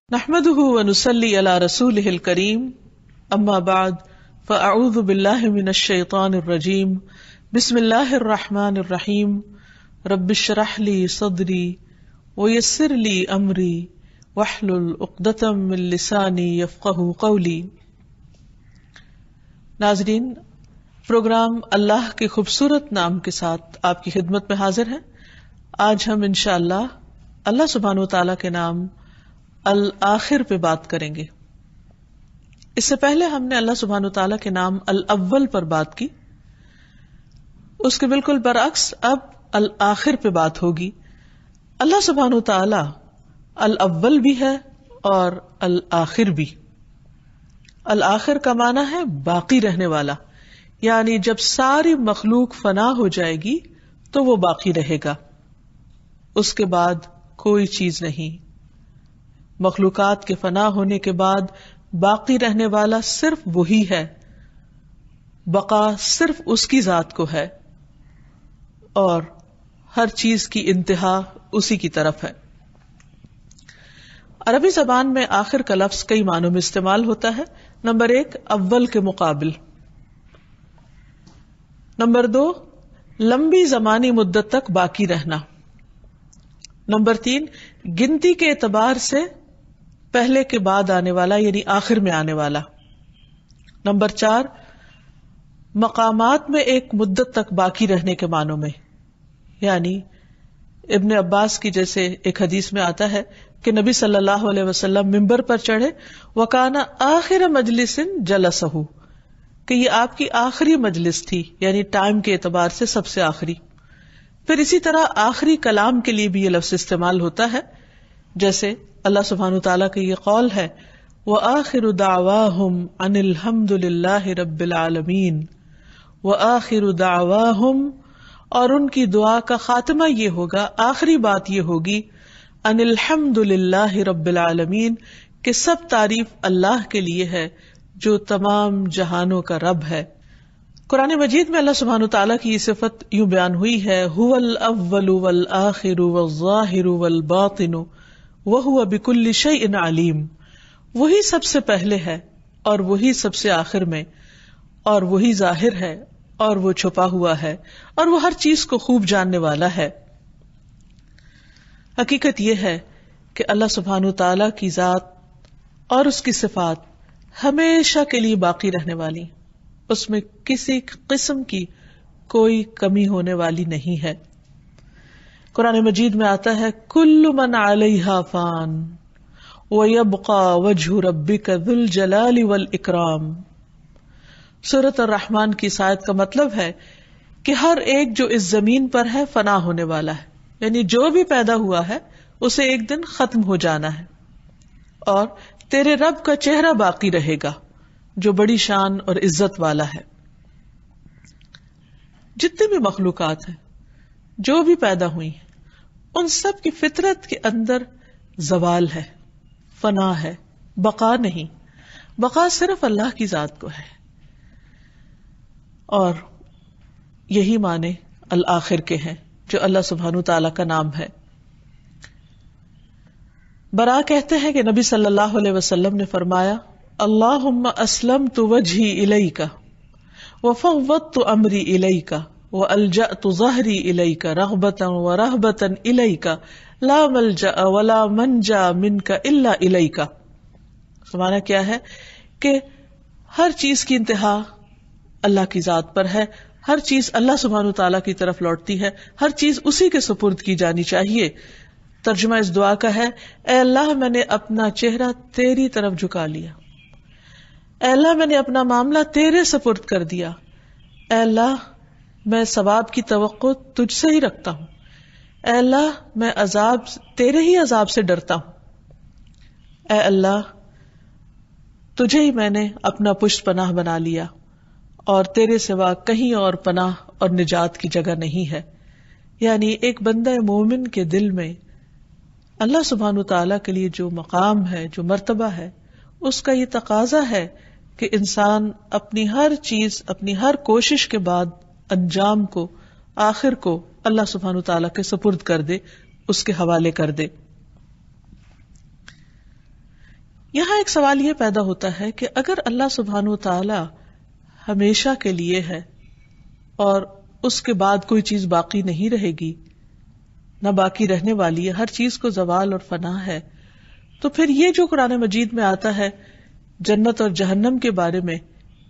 نحمده ونصلي على رسوله الكريم اما بعد فاعوذ بالله من الشيطان الرجيم بسم الله الرحمن الرحيم رب اشرح لي صدري ويسر لي امري واحلل عقدة من لساني يفقهوا قولي۔ ناظرین، پروگرام اللہ کے خوبصورت نام کے ساتھ آپ کی خدمت میں حاضر ہیں۔ آج ہم انشاءاللہ اللہ سبحانہ وتعالی کے نام الآخر پہ بات کریں گے۔ اس سے پہلے ہم نے اللہ سبحانہ وتعالی کے نام الاول پر بات کی، اس کے بالکل برعکس اب الآخر پہ بات ہوگی۔ اللہ سبحانہ وتعالی الاول بھی ہے اور الآخر بھی۔ الآخر کا معنی ہے باقی رہنے والا، یعنی جب ساری مخلوق فنا ہو جائے گی تو وہ باقی رہے گا، اس کے بعد کوئی چیز نہیں۔ مخلوقات کے فنا ہونے کے بعد باقی رہنے والا صرف وہی ہے، بقا صرف اس کی ذات کو ہے، اور ہر چیز کی انتہا اسی کی طرف ہے۔ عربی زبان میں آخر کا لفظ کئی معنوں میں استعمال ہوتا ہے۔ نمبر 1، اول کے مقابل۔ نمبر 2، لمبی زمانی مدت تک باقی رہنا۔ نمبر 3، گنتی کے اعتبار سے پہلے کے بعد آنے والا، یعنی آخر میں آنے والا۔ نمبر 4، مقامات میں ایک مدت تک باقی رہنے کے معنوں میں، یعنی ابن عباس کی جیسے ایک حدیث میں آتا ہے کہ نبی صلی اللہ علیہ وسلم ممبر پر چڑھے، وَكَانَ آخِرَ مَجْلِسٍ جَلَسَهُ، کہ یہ آپ کی آخری مجلس تھی، یعنی ٹائم کے اعتبار سے سب سے آخری۔ پھر اسی طرح آخری کلام کے لیے بھی یہ لفظ استعمال ہوتا ہے، جیسے اللہ سبحانہ وتعالیٰ کا یہ قول ہے وَآخِرُ دَعْوَاهُمْ أَنِ الْحَمْدُ لِلَّهِ رَبِّ الْعَالَمِينَ، وَآخِرُ دَعْوَاهُمْ، اور ان کی دعا کا خاتمہ یہ ہوگا، آخری بات یہ ہوگی أَنِ الْحَمْدُ لِلَّهِ رَبِّ الْعَالَمِينَ، کہ سب تعریف اللہ کے لیے ہے جو تمام جہانوں کا رب ہے۔ قرآن مجید میں اللہ سبحانہ وتعالیٰ کی یہ صفت یوں بیان ہوئی ہے هُوَ الْأَوَّلُ وَالْآخِرُ وَالظَّاهِرُ وَالْبَاطِنُ وَهُوَ بِكُلِّ شَيْءٍ عَلِيمٌ، وہی سب سے پہلے ہے اور وہی سب سے آخر میں، اور وہی ظاہر ہے اور وہ چھپا ہوا ہے، اور وہ ہر چیز کو خوب جاننے والا ہے۔ حقیقت یہ ہے کہ اللہ سبحانہ وتعالیٰ کی ذات اور اس کی صفات ہمیشہ کے لیے باقی رہنے والی، اس میں کسی قسم کی کوئی کمی ہونے والی نہیں ہے۔ قرآن مجید میں آتا ہے کل من علیہا فان ویبقى وجہ ربک ذو الجلال والاکرام۔ سورۃ الرحمن کی اس آیت کا مطلب ہے کہ ہر ایک جو اس زمین پر ہے فنا ہونے والا ہے، یعنی جو بھی پیدا ہوا ہے اسے ایک دن ختم ہو جانا ہے، اور تیرے رب کا چہرہ باقی رہے گا جو بڑی شان اور عزت والا ہے۔ جتنے بھی مخلوقات ہیں جو بھی پیدا ہوئی ہیں، ان سب کی فطرت کے اندر زوال ہے، فنا ہے، بقا نہیں۔ بقا صرف اللہ کی ذات کو ہے، اور یہی معنی الآخر کے ہیں جو اللہ سبحانہ تعالیٰ کا نام ہے۔ برا کہتے ہیں کہ نبی صلی اللہ علیہ وسلم نے فرمایا اللہم اسلمت وجہی الیک وفوضت امری الیک وَأَلْجَأْتُ ظَهْرِي إِلَيْكَ رَغْبَةً وَرَهْبَةً إِلَيْكَ لَا مَلْجَأَ وَلَا مَنْجَأَ مِنْكَ إِلَّا إِلَيْكَ۔ سمانا کیا ہے کہ ہر چیز کی انتہا اللہ کی ذات پر ہے، ہر چیز اللہ سبحانہ تعالیٰ کی طرف لوٹتی ہے، ہر چیز اسی کے سپرد کی جانی چاہیے۔ ترجمہ اس دعا کا ہے اے اللہ میں نے اپنا چہرہ تیری طرف جھکا لیا، اے اللہ میں نے اپنا معاملہ تیرے سپرد کر دیا، اے اللہ میں ثواب کی توقع تجھ سے ہی رکھتا ہوں، اے اللہ میں تیرے ہی عذاب سے ڈرتا ہوں، اے اللہ تجھے ہی میں نے اپنا پشت پناہ بنا لیا، اور تیرے سوا کہیں اور پناہ اور نجات کی جگہ نہیں ہے۔ یعنی ایک بندہ مومن کے دل میں اللہ سبحانہ تعالیٰ کے لیے جو مقام ہے، جو مرتبہ ہے، اس کا یہ تقاضا ہے کہ انسان اپنی ہر چیز، اپنی ہر کوشش کے بعد انجام کو، آخر کو اللہ سبحانہ تعالیٰ کے سپرد کر دے، اس کے حوالے کر دے۔ یہاں ایک سوال یہ پیدا ہوتا ہے کہ اگر اللہ سبحانہ و تعالی ہمیشہ کے لیے ہے اور اس کے بعد کوئی چیز باقی نہیں رہے گی، نہ باقی رہنے والی ہے، ہر چیز کو زوال اور فنا ہے، تو پھر یہ جو قرآن مجید میں آتا ہے جنت اور جہنم کے بارے میں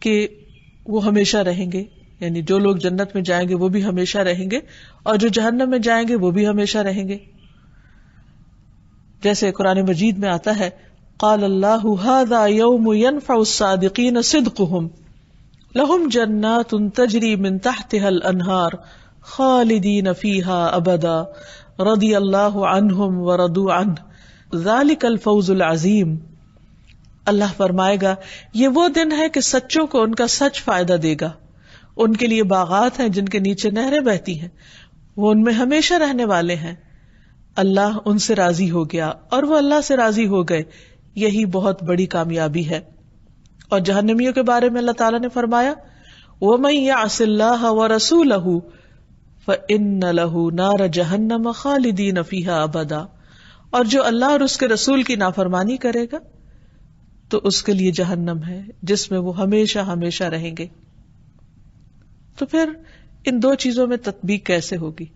کہ وہ ہمیشہ رہیں گے، یعنی جو لوگ جنت میں جائیں گے وہ بھی ہمیشہ رہیں گے اور جو جہنم میں جائیں گے وہ بھی ہمیشہ رہیں گے، جیسے قرآن مجید میں آتا ہے قال اللہ ھذا یوم ینفع الصادقین صدقہم لہم جنات تجری من تحتها الانہار خالدین فیہا ابدا رضی اللہ عنہم ورضوا عنہ ذالک الفوز العظیم۔ اللہ فرمائے گا یہ وہ دن ہے کہ سچوں کو ان کا سچ فائدہ دے گا، ان کے لیے باغات ہیں جن کے نیچے نہریں بہتی ہیں، وہ ان میں ہمیشہ رہنے والے ہیں، اللہ ان سے راضی ہو گیا اور وہ اللہ سے راضی ہو گئے، یہی بہت بڑی کامیابی ہے۔ اور جہنمیوں کے بارے میں اللہ تعالیٰ نے فرمایا وَمَن يَعْصِ اللَّهَ وَرَسُولَهُ فَإِنَّ لَهُ نَارَ جَهَنَّمَ خَالِدِينَ فِيهَا أَبَدًا، اور جو اللہ اور اس کے رسول کی نافرمانی کرے گا تو اس کے لیے جہنم ہے جس میں وہ ہمیشہ ہمیشہ رہیں گے۔ تو پھر ان دو چیزوں میں تطبیق کیسے ہوگی؟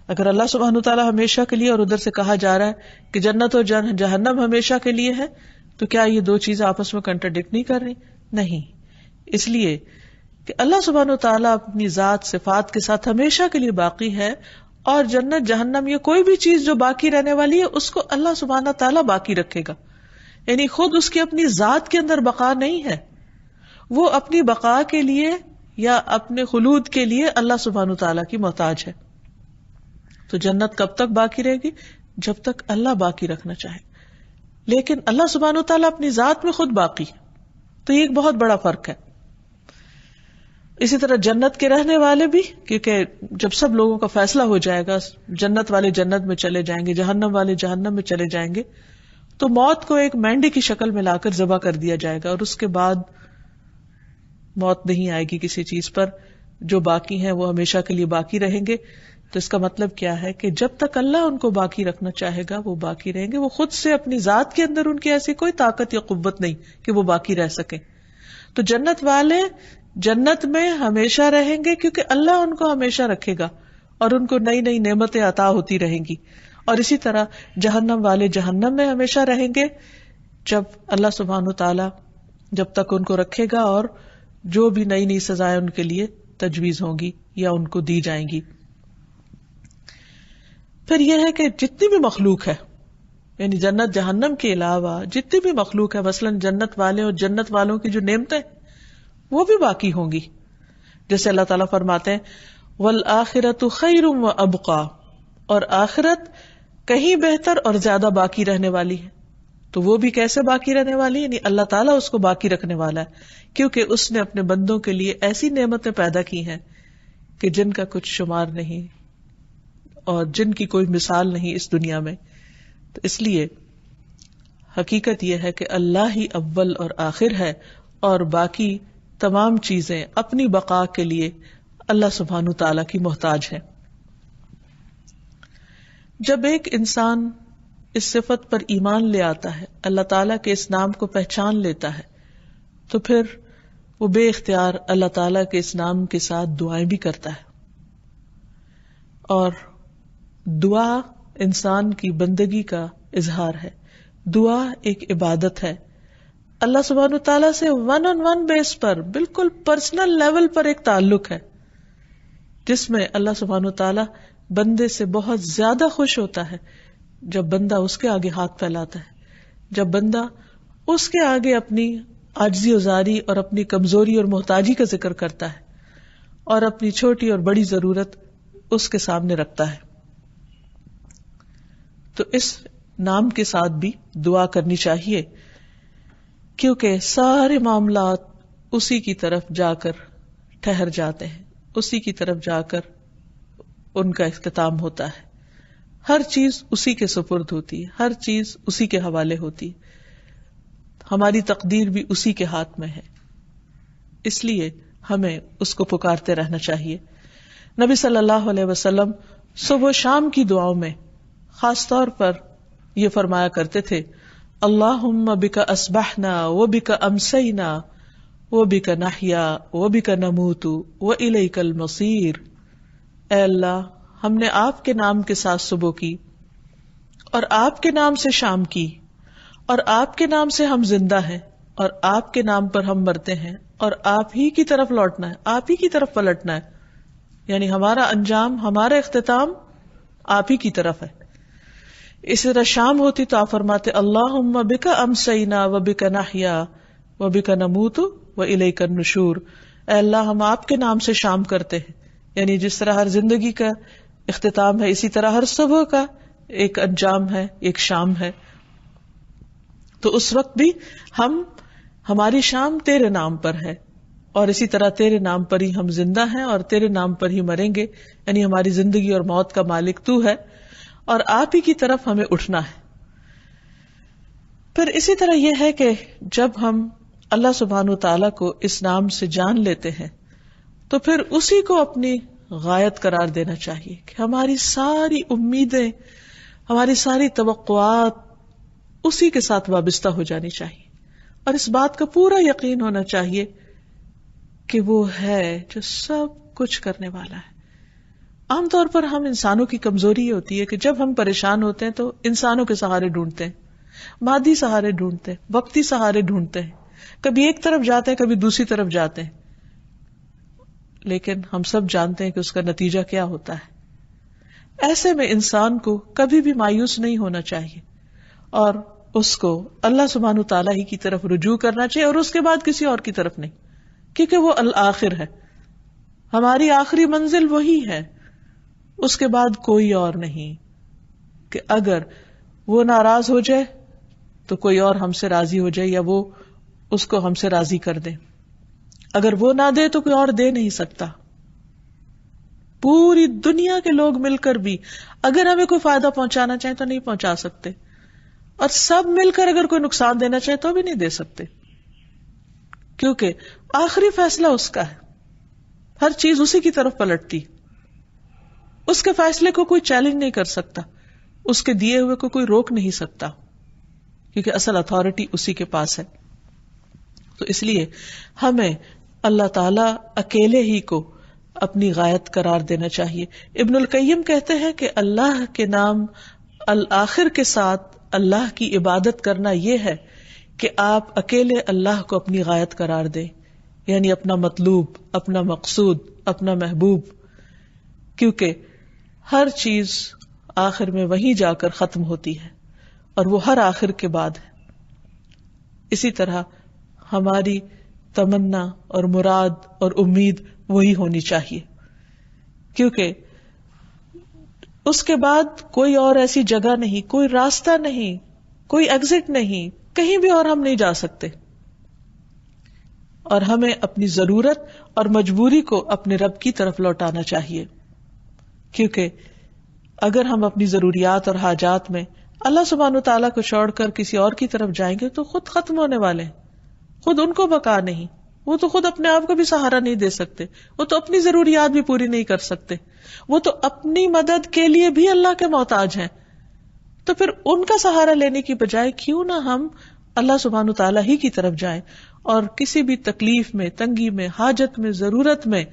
اگر اللہ سبحانہ تعالیٰ ہمیشہ کے لیے اور ادھر سے کہا جا رہا ہے کہ جنت اور جہنم ہمیشہ کے لیے ہے، تو کیا یہ دو چیزیں آپس میں کنٹرڈکٹ نہیں کر رہی؟ نہیں، اس لیے کہ اللہ سبحانہ وتعالیٰ اپنی ذات صفات کے ساتھ ہمیشہ کے لیے باقی ہے، اور جنت جہنم یہ کوئی بھی چیز جو باقی رہنے والی ہے اس کو اللہ سبحانہ تعالیٰ باقی رکھے گا، یعنی خود اس کی اپنی ذات کے اندر بقا نہیں ہے، وہ اپنی بقا کے لیے یا اپنے خلود کے لیے اللہ سبحانہ تعالیٰ کی محتاج ہے۔ تو جنت کب تک باقی رہے گی؟ جب تک اللہ باقی رکھنا چاہے، لیکن اللہ سبحانہ تعالیٰ اپنی ذات میں خود باقی ہے، تو یہ ایک بہت بڑا فرق ہے۔ اسی طرح جنت کے رہنے والے بھی، کیونکہ جب سب لوگوں کا فیصلہ ہو جائے گا، جنت والے جنت میں چلے جائیں گے، جہنم والے جہنم میں چلے جائیں گے، تو موت کو ایک مینڈے کی شکل میں لا کر ذبح کر دیا جائے گا، اور اس کے بعد موت نہیں آئے گی کسی چیز پر۔ جو باقی ہیں وہ ہمیشہ کے لیے باقی رہیں گے۔ تو اس کا مطلب کیا ہے کہ جب تک اللہ ان کو باقی رکھنا چاہے گا وہ باقی رہیں گے، وہ خود سے اپنی ذات کے اندر ان کی ایسی کوئی طاقت یا قوت نہیں کہ وہ باقی رہ سکیں۔ تو جنت والے جنت میں ہمیشہ رہیں گے کیونکہ اللہ ان کو ہمیشہ رکھے گا اور ان کو نئی نئی نعمتیں عطا ہوتی رہیں گی، اور اسی طرح جہنم والے جہنم میں ہمیشہ رہیں گے جب اللہ سبحانہ تعالی جب تک ان کو رکھے گا، اور جو بھی نئی نئی سزائیں ان کے لیے تجویز ہوں گی یا ان کو دی جائیں گی۔ پھر یہ ہے کہ جتنی بھی مخلوق ہے، یعنی جنت جہنم کے علاوہ جتنی بھی مخلوق ہے، مثلا جنت والے اور جنت والوں کی جو نعمتیں وہ بھی باقی ہوں گی، جیسے اللہ تعالیٰ فرماتے ہیں وَالْآخِرَةُ خَيْرٌ وَأَبْقَىٰ، اور آخرت کہیں بہتر اور زیادہ باقی رہنے والی ہے۔ تو وہ بھی کیسے باقی رہنے والی ہے؟ یعنی اللہ تعالیٰ اس کو باقی رکھنے والا ہے، کیونکہ اس نے اپنے بندوں کے لیے ایسی نعمتیں پیدا کی ہیں کہ جن کا کچھ شمار نہیں اور جن کی کوئی مثال نہیں اس دنیا میں۔ تو اس لیے حقیقت یہ ہے کہ اللہ ہی اول اور آخر ہے، اور باقی تمام چیزیں اپنی بقا کے لیے اللہ سبحانہ تعالیٰ کی محتاج ہے۔ جب ایک انسان اس صفت پر ایمان لے آتا ہے، اللہ تعالیٰ کے اس نام کو پہچان لیتا ہے، تو پھر وہ بے اختیار اللہ تعالیٰ کے اس نام کے ساتھ دعائیں بھی کرتا ہے، اور دعا انسان کی بندگی کا اظہار ہے، دعا ایک عبادت ہے۔ اللہ سبحانہ تعالیٰ سے ون آن ون بیس پر، بالکل پرسنل لیول پر ایک تعلق ہے، جس میں اللہ سبحانہ تعالیٰ بندے سے بہت زیادہ خوش ہوتا ہے جب بندہ اس کے آگے ہاتھ پھیلاتا ہے، جب بندہ اس کے آگے اپنی عاجزی و زاری اور اپنی کمزوری اور محتاجی کا ذکر کرتا ہے، اور اپنی چھوٹی اور بڑی ضرورت اس کے سامنے رکھتا ہے۔ تو اس نام کے ساتھ بھی دعا کرنی چاہیے، کیونکہ سارے معاملات اسی کی طرف جا کر ٹھہر جاتے ہیں، اسی کی طرف جا کر ان کا اختتام ہوتا ہے، ہر چیز اسی کے سپرد ہوتی ہے، ہر چیز اسی کے حوالے ہوتی ہے، ہماری تقدیر بھی اسی کے ہاتھ میں ہے، اس لیے ہمیں اس کو پکارتے رہنا چاہیے۔ نبی صلی اللہ علیہ وسلم صبح و شام کی دعاؤں میں خاص طور پر یہ فرمایا کرتے تھے اللہم بک اصبحنا وبک امسینا وبک نحیا وبک نموت والیک المصیر. اے اللہ، ہم نے آپ کے نام کے ساتھ صبح کی اور آپ کے نام سے شام کی اور آپ کے نام سے ہم زندہ ہیں اور آپ کے نام پر ہم مرتے ہیں اور آپ ہی کی طرف لوٹنا ہے، آپ ہی کی طرف پلٹنا ہے. یعنی ہمارا انجام، ہمارا اختتام آپ ہی کی طرف ہے. اس طرح شام ہوتی تو آپ فرماتے اللہم بک امسینا وبک نحیا وبک نموت والیک النشور. اے اللہ، ہم آپ کے نام سے شام کرتے ہیں، یعنی جس طرح ہر زندگی کا اختتام ہے اسی طرح ہر صبح کا ایک انجام ہے، ایک شام ہے. تو اس وقت بھی ہماری شام تیرے نام پر ہے اور اسی طرح تیرے نام پر ہی ہم زندہ ہیں اور تیرے نام پر ہی مریں گے. یعنی ہماری زندگی اور موت کا مالک تو ہے اور آپ ہی کی طرف ہمیں اٹھنا ہے. پھر اسی طرح یہ ہے کہ جب ہم اللہ سبحانہ و تعالیٰ کو اس نام سے جان لیتے ہیں تو پھر اسی کو اپنی غایت قرار دینا چاہیے کہ ہماری ساری امیدیں، ہماری ساری توقعات اسی کے ساتھ وابستہ ہو جانی چاہیے اور اس بات کا پورا یقین ہونا چاہیے کہ وہ ہے جو سب کچھ کرنے والا ہے. عام طور پر ہم انسانوں کی کمزوری یہ ہوتی ہے کہ جب ہم پریشان ہوتے ہیں تو انسانوں کے سہارے ڈھونڈتے ہیں، مادی سہارے ڈھونڈتے ہیں، وقتی سہارے ڈھونڈتے ہیں، کبھی ایک طرف جاتے ہیں کبھی دوسری طرف جاتے ہیں. لیکن ہم سب جانتے ہیں کہ اس کا نتیجہ کیا ہوتا ہے. ایسے میں انسان کو کبھی بھی مایوس نہیں ہونا چاہیے اور اس کو اللہ سبحانہ تعالیٰ ہی کی طرف رجوع کرنا چاہیے اور اس کے بعد کسی اور کی طرف نہیں، کیونکہ وہ الآخر ہے. ہماری آخری منزل وہی ہے، اس کے بعد کوئی اور نہیں. کہ اگر وہ ناراض ہو جائے تو کوئی اور ہم سے راضی ہو جائے یا وہ اس کو ہم سے راضی کر دے. اگر وہ نہ دے تو کوئی اور دے نہیں سکتا. پوری دنیا کے لوگ مل کر بھی اگر ہمیں کوئی فائدہ پہنچانا چاہیں تو نہیں پہنچا سکتے، اور سب مل کر اگر کوئی نقصان دینا چاہے تو بھی نہیں دے سکتے، کیونکہ آخری فیصلہ اس کا ہے. ہر چیز اسی کی طرف پلٹتی، اس کے فیصلے کو کوئی چیلنج نہیں کر سکتا، اس کے دیے ہوئے کو کوئی روک نہیں سکتا، کیونکہ اصل اتھارٹی اسی کے پاس ہے. تو اس لیے ہمیں اللہ تعالی اکیلے ہی کو اپنی غایت قرار دینا چاہیے. ابن القیم کہتے ہیں کہ اللہ کے نام الآخر کے ساتھ اللہ کی عبادت کرنا یہ ہے کہ آپ اکیلے اللہ کو اپنی غایت قرار دیں، یعنی اپنا مطلوب، اپنا مقصود، اپنا محبوب، کیونکہ ہر چیز آخر میں وہیں جا کر ختم ہوتی ہے اور وہ ہر آخر کے بعد ہے. اسی طرح ہماری تمنا اور مراد اور امید وہی ہونی چاہیے، کیونکہ اس کے بعد کوئی اور ایسی جگہ نہیں، کوئی راستہ نہیں، کوئی ایگزٹ نہیں، کہیں بھی اور ہم نہیں جا سکتے. اور ہمیں اپنی ضرورت اور مجبوری کو اپنے رب کی طرف لوٹانا چاہیے، کیونکہ اگر ہم اپنی ضروریات اور حاجات میں اللہ سبحانہ تعالیٰ کو چھوڑ کر کسی اور کی طرف جائیں گے تو خود ختم ہونے والے ہیں. خود ان کو بقا نہیں، وہ تو خود اپنے آپ کو بھی سہارا نہیں دے سکتے، وہ تو اپنی ضروریات بھی پوری نہیں کر سکتے، وہ تو اپنی مدد کے لیے بھی اللہ کے محتاج ہیں. تو پھر ان کا سہارا لینے کی بجائے کیوں نہ ہم اللہ سبحانہ تعالیٰ ہی کی طرف جائیں اور کسی بھی تکلیف میں، تنگی میں، حاجت میں، ضرورت میں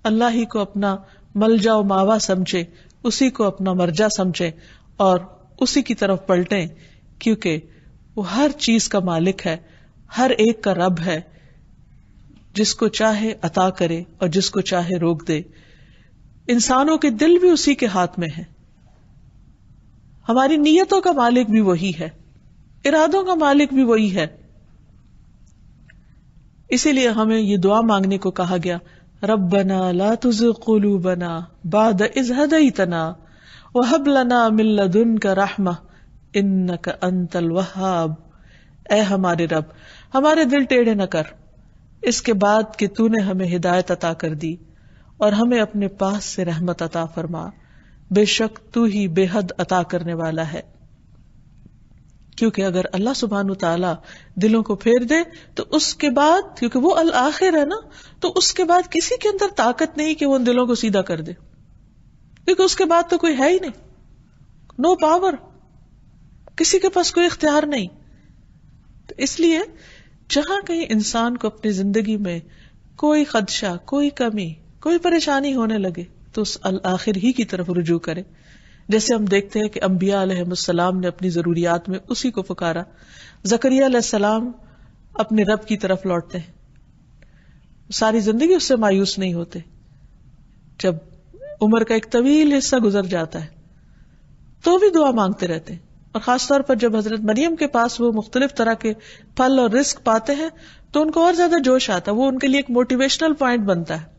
اللہ ہی کو اپنا ملجا و ماوا سمجھے، اسی کو اپنا مرجع سمجھے اور اسی کی طرف پلٹیں، کیونکہ وہ ہر چیز کا مالک ہے، ہر ایک کا رب ہے، جس کو چاہے عطا کرے اور جس کو چاہے روک دے. انسانوں کے دل بھی اسی کے ہاتھ میں ہے، ہماری نیتوں کا مالک بھی وہی ہے، ارادوں کا مالک بھی وہی ہے. اسی لیے ہمیں یہ دعا مانگنے کو کہا گیا، ربنا لا تزغ قلوبنا بعد اذ ہدیتنا وہب لنا من لدنک رحمہ انک انت الوہاب. اے ہمارے رب، ہمارے دل ٹیڑھے نہ کر اس کے بعد کہ تو نے ہمیں ہدایت عطا کر دی، اور ہمیں اپنے پاس سے رحمت عطا فرما، بے شک تو ہی بے حد عطا کرنے والا ہے. کیونکہ اگر اللہ سبحانہ تعالیٰ دلوں کو پھیر دے تو اس کے بعد، کیونکہ وہ الآخر ہے نا، تو اس کے بعد کسی کے اندر طاقت نہیں کہ وہ ان دلوں کو سیدھا کر دے، کیونکہ اس کے بعد تو کوئی ہے ہی نہیں، نو پاور، کسی کے پاس کوئی اختیار نہیں. اس لیے جہاں کہیں انسان کو اپنی زندگی میں کوئی خدشہ، کوئی کمی، کوئی پریشانی ہونے لگے تو اس الآخر ہی کی طرف رجوع کرے. جیسے ہم دیکھتے ہیں کہ انبیاء علیہ السلام نے اپنی ضروریات میں اسی کو پکارا. زکریا علیہ السلام اپنے رب کی طرف لوٹتے ہیں، ساری زندگی اس سے مایوس نہیں ہوتے. جب عمر کا ایک طویل حصہ گزر جاتا ہے تو بھی دعا مانگتے رہتے ہیں، اور خاص طور پر جب حضرت مریم کے پاس وہ مختلف طرح کے پھل اور رزق پاتے ہیں تو ان کو اور زیادہ جوش آتا ہے، وہ ان کے لیے ایک موٹیویشنل پوائنٹ بنتا ہے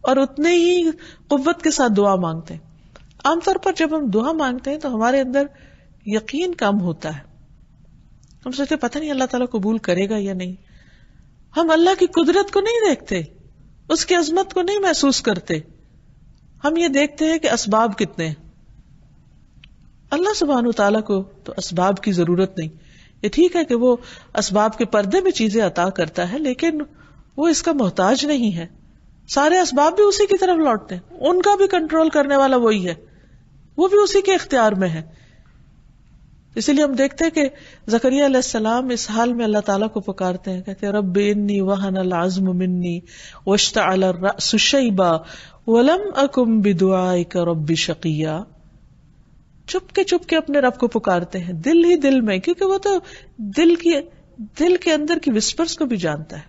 اور اتنے ہی قوت کے ساتھ دعا مانگتے ہیں. عام طور پر جب ہم دعا مانگتے ہیں تو ہمارے اندر یقین کم ہوتا ہے، ہم سوچتے پتہ نہیں اللہ تعالیٰ قبول کرے گا یا نہیں. ہم اللہ کی قدرت کو نہیں دیکھتے، اس کی عظمت کو نہیں محسوس کرتے، ہم یہ دیکھتے ہیں کہ اسباب کتنے ہیں. اللہ سبحانہ وتعالیٰ کو تو اسباب کی ضرورت نہیں. یہ ٹھیک ہے کہ وہ اسباب کے پردے میں چیزیں عطا کرتا ہے، لیکن وہ اس کا محتاج نہیں ہے. سارے اسباب بھی اسی کی طرف لوٹتے ہیں، ان کا بھی کنٹرول کرنے والا وہی ہے، وہ بھی اسی کے اختیار میں ہے. اسی لیے ہم دیکھتے ہیں کہ زکریا علیہ السلام اس حال میں اللہ تعالیٰ کو پکارتے ہیں، کہتے ہیں رب انی وہن العظم منی واشتعل الرأس شیبا ولم اکن بدعائک رب شقیا. چپ کے اپنے رب کو پکارتے ہیں دل ہی دل میں، کیونکہ وہ تو دل کے اندر کی وسپرز کو بھی جانتا ہے.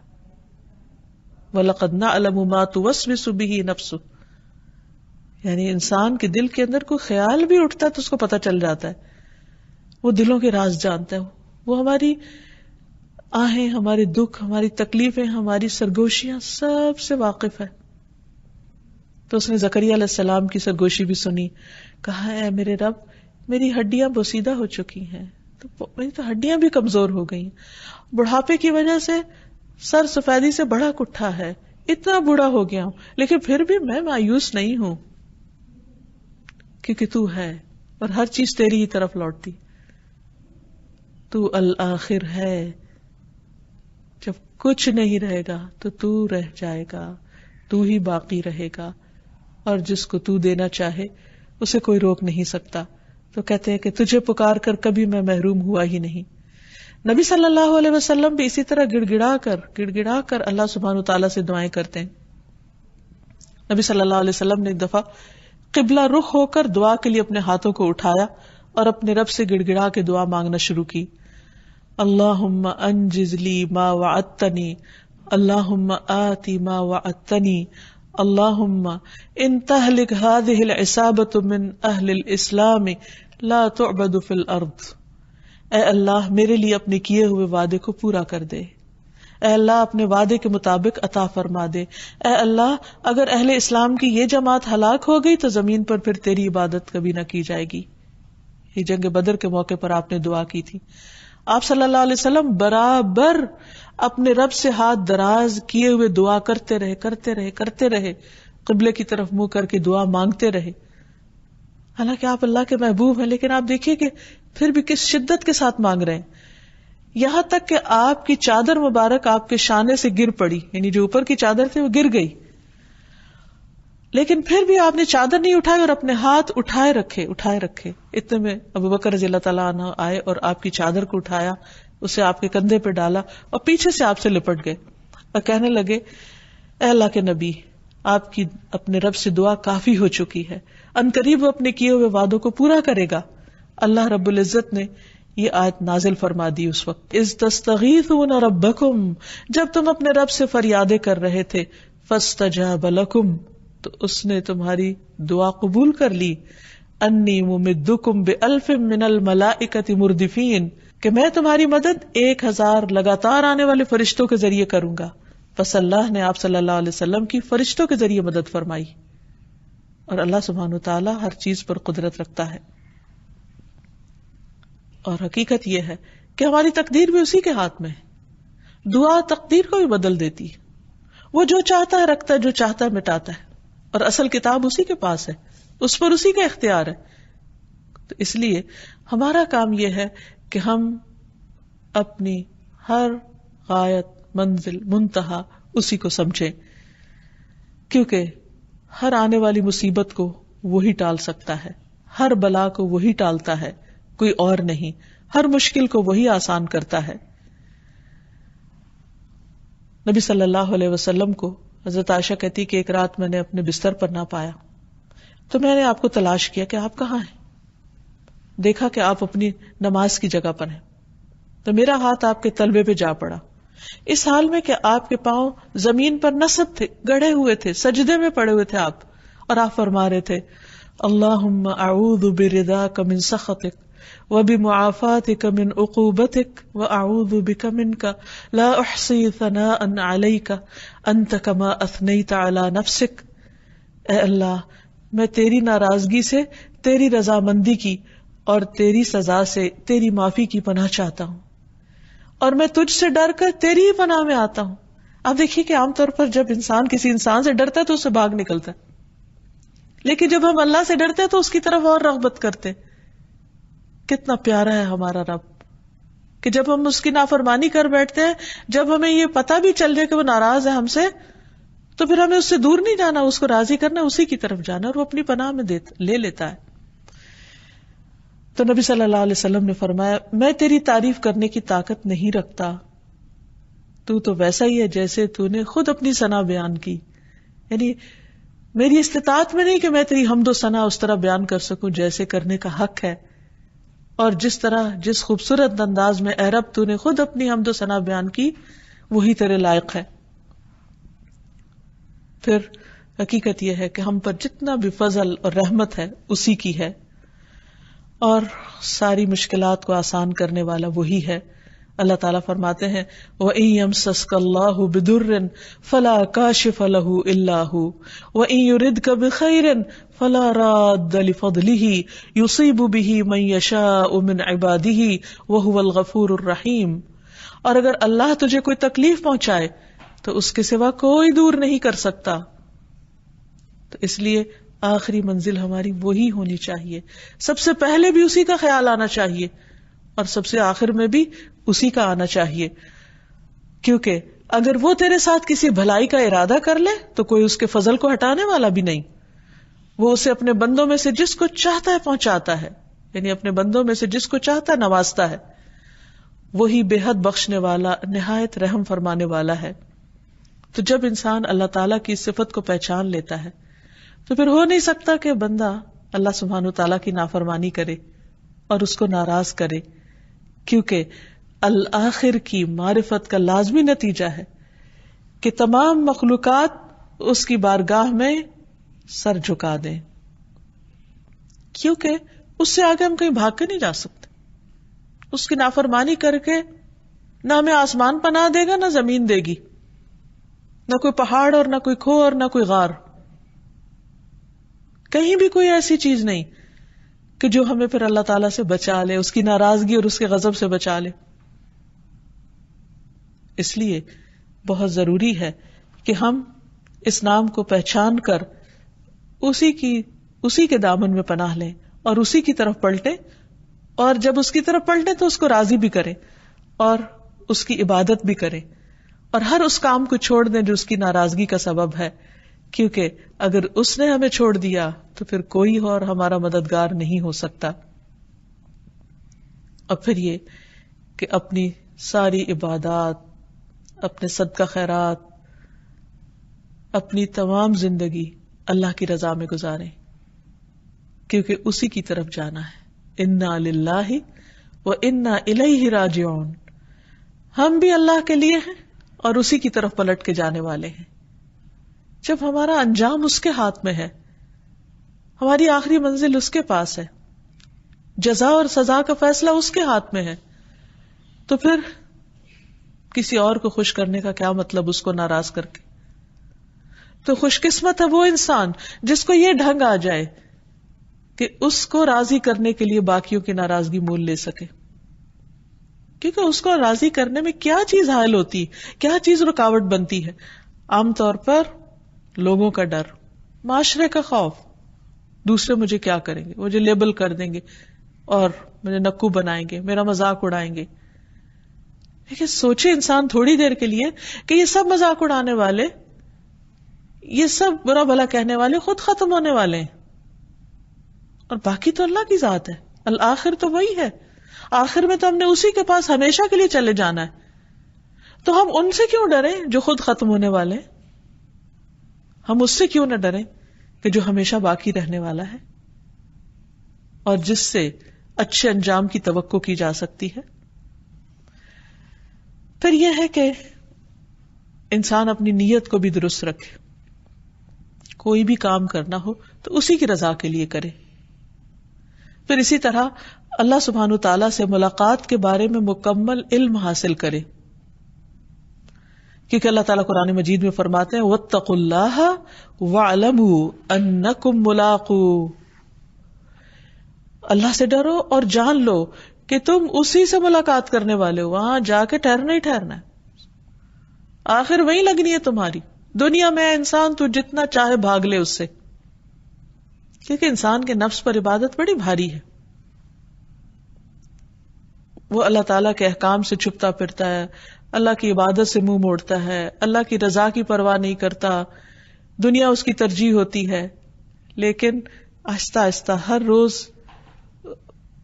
وَلَقَدْ نَعْلَمُ مَا تُوَسْوِسُ بِهِ نَفْسُهُ، یعنی انسان کے دل کے اندر کوئی خیال بھی اٹھتا ہے تو اس کو پتہ چل جاتا ہے. وہ دلوں کے راز جانتا ہے، وہ ہماری آہیں، ہمارے دکھ، ہماری تکلیفیں، ہماری سرگوشیاں سب سے واقف ہے. تو اس نے زکریا علیہ السلام کی سرگوشی بھی سنی، کہا اے میرے رب میری ہڈیاں بوسیدہ ہو چکی ہیں، تو میری تو ہڈیاں بھی کمزور ہو گئی ہیں، بڑھاپے کی وجہ سے سر سفیدی سے بڑا کٹھا ہے، اتنا بوڑھا ہو گیا ہوں، لیکن پھر بھی میں مایوس نہیں ہوں کیونکہ تو ہے اور ہر چیز تیری ہی طرف لوٹتی. تو الآخر ہے، جب کچھ نہیں رہے گا تو تو رہ جائے گا، تو ہی باقی رہے گا، اور جس کو تو دینا چاہے اسے کوئی روک نہیں سکتا. تو کہتے ہیں کہ تجھے پکار کر کبھی میں محروم ہوا ہی نہیں. نبی صلی اللہ علیہ وسلم بھی اسی طرح گڑ گڑا کر اللہ سبحانہ تعالیٰ سے دعائیں کرتے ہیں. نبی صلی اللہ علیہ وسلم نے ایک دفعہ قبلہ رخ ہو کر دعا کے لیے اپنے ہاتھوں کو اٹھایا اور اپنے رب سے گڑ گڑا کے دعا مانگنا شروع کی. اللہم انجز لی ما وعدتنی، اللہم آتی ما وعدتنی، اللہم ان تہلک هذه العصابة من اہل الاسلام لا تعبد فی الارض. اے اللہ میرے لیے اپنے کیے ہوئے وعدے کو پورا کر دے، اے اللہ اپنے وعدے کے مطابق عطا فرما دے. اے اللہ اگر اہل اسلام کی یہ جماعت ہلاک ہو گئی تو زمین پر پھر تیری عبادت کبھی نہ کی جائے گی. یہ جنگ بدر کے موقع پر آپ نے دعا کی تھی. آپ صلی اللہ علیہ وسلم برابر اپنے رب سے ہاتھ دراز کیے ہوئے دعا کرتے رہے، قبلے کی طرف منہ کر کے دعا مانگتے رہے. حالانکہ آپ اللہ کے محبوب ہیں، لیکن آپ دیکھیے کہ پھر بھی کس شدت کے ساتھ مانگ رہے ہیں. یہاں تک کہ آپ کی چادر مبارک آپ کے شانے سے گر پڑی، یعنی جو اوپر کی چادر تھی وہ گر گئی، لیکن پھر بھی آپ نے چادر نہیں اٹھائی اور اپنے ہاتھ اٹھائے رکھے. اتنے میں ابو بکر رضی اللہ تعالیٰ عنہ آئے اور آپ کی چادر کو اٹھایا، اسے آپ کے کندھے پہ ڈالا اور پیچھے سے آپ سے لپٹ گئے اور کہنے لگے اے اللہ کے نبی، آپ کی اپنے رب سے دعا کافی ہو چکی ہے، عنقریب وہ اپنے کیے ہوئے وعدوں کو پورا کرے گا. اللہ رب العزت نے یہ آیت نازل فرما دی اس وقت، اذ تستغیثون ربکم، جب تم اپنے رب سے فریادیں کر رہے تھے، فاستجاب لکم، تو اس نے تمہاری دعا قبول کر لی. انی ممدکم بألف من الملائکۃ مردفین، کہ میں تمہاری مدد 1000 لگاتار آنے والے فرشتوں کے ذریعے کروں گا. پس اللہ نے آپ صلی اللہ علیہ وسلم کی فرشتوں کے ذریعے مدد فرمائی. اور اللہ سبحانہ وتعالی ہر چیز پر قدرت رکھتا ہے. اور حقیقت یہ ہے کہ ہماری تقدیر بھی اسی کے ہاتھ میں ہے. دعا تقدیر کو بھی بدل دیتی ہے. وہ جو چاہتا ہے رکھتا ہے، جو چاہتا ہے مٹاتا ہے، اور اصل کتاب اسی کے پاس ہے، اس پر اسی کا اختیار ہے. تو اس لیے ہمارا کام یہ ہے کہ ہم اپنی ہر غایت، منزل، منتہا اسی کو سمجھیں، کیونکہ ہر آنے والی مصیبت کو وہی ٹال سکتا ہے، ہر بلا کو وہی ٹالتا ہے، کوئی اور نہیں. ہر مشکل کو وہی آسان کرتا ہے. نبی صلی اللہ علیہ وسلم کو حضرت عائشہ کہتی کہ ایک رات میں نے اپنے بستر پر نہ پایا تو میں نے آپ کو تلاش کیا کہ آپ کہاں ہیں. دیکھا کہ آپ اپنی نماز کی جگہ پر ہیں تو میرا ہاتھ آپ کے تلوے پہ جا پڑا، اس حال میں کہ آپ کے پاؤں زمین پر نصب تھے، گڑے ہوئے تھے، سجدے میں پڑے ہوئے تھے آپ، اور آپ فرما رہے تھے اللہم اعوذ برضاک من سخطک وبمعافاتک من عقوبتک واعوذ بک منک لا احصی ثناء علیک انت کما اثنیت علی نفسک. اے اللہ، میں تیری ناراضگی سے، تیری رضامندی کی اور تیری سزا سے، تیری معافی کی پناہ چاہتا ہوں، اور میں تجھ سے ڈر کر تیری ہی پناہ میں آتا ہوں. آپ دیکھیے کہ عام طور پر جب انسان کسی انسان سے ڈرتا ہے تو اس سے بھاگ نکلتا ہے، لیکن جب ہم اللہ سے ڈرتے ہیں تو اس کی طرف اور رغبت کرتے. کتنا پیارا ہے ہمارا رب کہ جب ہم اس کی نافرمانی کر بیٹھتے ہیں، جب ہمیں یہ پتہ بھی چل جائے کہ وہ ناراض ہے ہم سے، تو پھر ہمیں اس سے دور نہیں جانا، اس کو راضی کرنا، اسی کی طرف جانا، اور وہ اپنی پناہ میں لے لیتا ہے. تو نبی صلی اللہ علیہ وسلم نے فرمایا میں تیری تعریف کرنے کی طاقت نہیں رکھتا، تو ویسا ہی ہے جیسے تو نے خود اپنی ثنا بیان کی. یعنی میری استطاعت میں نہیں کہ میں تیری حمد و ثنا اس طرح بیان کر سکوں جیسے کرنے کا حق ہے، اور جس طرح جس خوبصورت انداز میں اے رب تو نے خود اپنی حمد و ثنا بیان کی وہی تیرے لائق ہے. پھر حقیقت یہ ہے کہ ہم پر جتنا بھی فضل اور رحمت ہے اسی کی ہے، اور ساری مشکلات کو آسان کرنے والا وہی ہے. اللہ تعالیٰ فرماتے ہیں وَإِن يَمْسَسْكَ اللَّهُ بِضُرٍّ فَلَا كَاشِفَ لَهُ إِلَّا هُ وَإِن يُرِدْكَ بِخَيْرٍ فَلَا رَادَّ لِفَضْلِهِ يُصِيبُ بِهِ مَن يَشَاءُ مِنْ عِبَادِهِ وَهُوَ الْغَفُورُ الرَّحِيمُ. اور اگر اللہ تجھے کوئی تکلیف پہنچائے تو اس کے سوا کوئی دور نہیں کر سکتا. تو اس لیے آخری منزل ہماری وہی ہونی چاہیے، سب سے پہلے بھی اسی کا خیال آنا چاہیے اور سب سے آخر میں بھی اسی کا آنا چاہیے. کیونکہ اگر وہ تیرے ساتھ کسی بھلائی کا ارادہ کر لے تو کوئی اس کے فضل کو ہٹانے والا بھی نہیں. وہ اسے اپنے بندوں میں سے جس کو چاہتا ہے پہنچاتا ہے، یعنی اپنے بندوں میں سے جس کو چاہتا ہے نوازتا ہے. وہی بے حد بخشنے والا، نہایت رحم فرمانے والا ہے. تو جب انسان اللہ تعالیٰ کی صفت کو پہچان لیتا ہے تو پھر ہو نہیں سکتا کہ بندہ اللہ سبحانہ و تعالیٰ کی نافرمانی کرے اور اس کو ناراض کرے، کیونکہ الآخر کی معرفت کا لازمی نتیجہ ہے کہ تمام مخلوقات اس کی بارگاہ میں سر جھکا دیں، کیونکہ اس سے آگے ہم کہیں بھاگ کے نہیں جا سکتے. اس کی نافرمانی کر کے نہ ہمیں آسمان پناہ دے گا نہ زمین دے گی، نہ کوئی پہاڑ اور نہ کوئی کھو اور نہ کوئی غار، کہیں بھی کوئی ایسی چیز نہیں کہ جو ہمیں پھر اللہ تعالیٰ سے بچا لے، اس کی ناراضگی اور اس کے غضب سے بچا لے. اس لیے بہت ضروری ہے کہ ہم اس نام کو پہچان کر اسی کے دامن میں پناہ لیں اور اسی کی طرف پلٹیں، اور جب اس کی طرف پلٹیں تو اس کو راضی بھی کریں اور اس کی عبادت بھی کریں، اور ہر اس کام کو چھوڑ دیں جو اس کی ناراضگی کا سبب ہے، کیونکہ اگر اس نے ہمیں چھوڑ دیا تو پھر کوئی اور ہمارا مددگار نہیں ہو سکتا. اور پھر یہ کہ اپنی ساری عبادات، اپنے صدقہ خیرات، اپنی تمام زندگی اللہ کی رضا میں گزاریں، کیونکہ اسی کی طرف جانا ہے. انا للہ و انا الیہ راجعون. ہم بھی اللہ کے لیے ہیں اور اسی کی طرف پلٹ کے جانے والے ہیں. جب ہمارا انجام اس کے ہاتھ میں ہے، ہماری آخری منزل اس کے پاس ہے، جزا اور سزا کا فیصلہ اس کے ہاتھ میں ہے، تو پھر کسی اور کو خوش کرنے کا کیا مطلب اس کو ناراض کر کے. تو خوش قسمت ہے وہ انسان جس کو یہ ڈھنگ آ جائے کہ اس کو راضی کرنے کے لیے باقیوں کی ناراضگی مول لے سکے. کیونکہ اس کو راضی کرنے میں کیا چیز حائل ہوتی، کیا چیز رکاوٹ بنتی ہے؟ عام طور پر لوگوں کا ڈر، معاشرے کا خوف، دوسرے مجھے کیا کریں گے، مجھے لیبل کر دیں گے اور مجھے نکو بنائیں گے، میرا مذاق اڑائیں گے. لیکن سوچے انسان تھوڑی دیر کے لیے کہ یہ سب مذاق اڑانے والے، یہ سب برا بھلا کہنے والے خود ختم ہونے والے ہیں، اور باقی تو اللہ کی ذات ہے. الآخر تو وہی ہے، آخر میں تو ہم نے اسی کے پاس ہمیشہ کے لیے چلے جانا ہے. تو ہم ان سے کیوں ڈریں جو خود ختم ہونے والے ہیں؟ ہم اس سے کیوں نہ ڈریں کہ جو ہمیشہ باقی رہنے والا ہے اور جس سے اچھے انجام کی توقع کی جا سکتی ہے. پھر یہ ہے کہ انسان اپنی نیت کو بھی درست رکھے. کوئی بھی کام کرنا ہو تو اسی کی رضا کے لیے کرے. پھر اسی طرح اللہ سبحانہ تعالیٰ سے ملاقات کے بارے میں مکمل علم حاصل کرے، کیونکہ اللہ تعالیٰ قرآن مجید میں فرماتے ہیں واتقوا اللہ واعلموا انکم ملاقوہ. اللہ سے ڈرو اور جان لو کہ تم اسی سے ملاقات کرنے والے ہو، وہاں جا کے ٹھہرنا ہی ٹھہرنا ہے، آخر وہیں لگنی ہے تمہاری. دنیا میں انسان تو جتنا چاہے بھاگ لے اس سے، کیونکہ انسان کے نفس پر عبادت بڑی بھاری ہے. وہ اللہ تعالیٰ کے احکام سے چھپتا پھرتا ہے، اللہ کی عبادت سے منہ موڑتا ہے، اللہ کی رضا کی پرواہ نہیں کرتا، دنیا اس کی ترجیح ہوتی ہے. لیکن آہستہ آہستہ ہر روز